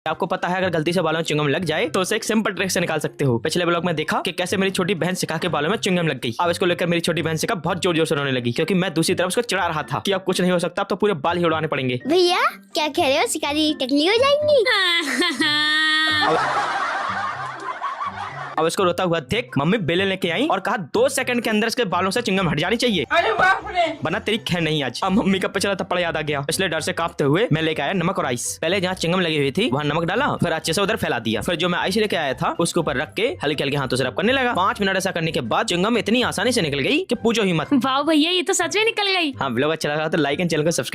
आपको पता है अगर गलती से बालों में च्युइंगम लग जाए तो उसे एक सिंपल ट्रिक से निकाल सकते हो। पिछले ब्लॉग में देखा कि कैसे मेरी छोटी बहन सिखा के बालों में च्युइंगम लग गई। अब इसको लेकर मेरी छोटी बहन सिखा बहुत जोर जोर से रोने लगी क्योंकि मैं दूसरी तरफ उसको चिढ़ा रहा था कि अब कुछ नहीं हो सकता, अब तो पूरे बाल ही उड़ाने पड़ेंगे। भैया क्या कह रहे हो, शिकारी टकली हो जाएंगी? अब इसको रोता हुआ देख मम्मी बेलन लेके आई और कहा 2 सेकंड के अंदर इसके बालों से च्युइंगम हट जानी चाहिए। अरे बाप रे, बना तेरी खैर नहीं आज। अब मम्मी का पिछला थप्पड़ याद आ गया। इसलिए डर से कांपते हुए मैं लेके आया नमक और आइस। पहले जहाँ च्युइंगम लगी हुई थी वहाँ नमक डाला, फिर अच्छे से उधर फैला दिया। फिर जो मैं आइस लेके आया था उसके ऊपर रख के हल्के हल्के हाथों से रब करने लगा। 5 मिनट ऐसा करने के बाद च्युइंगम इतनी आसानी से निकल गई कि पूछो ही मत। वाह भैया, ये तो सच में निकल गई। हाँ, ब्लॉग अच्छा लगा तो लाइक एंड चैनल को सब्सक्राइब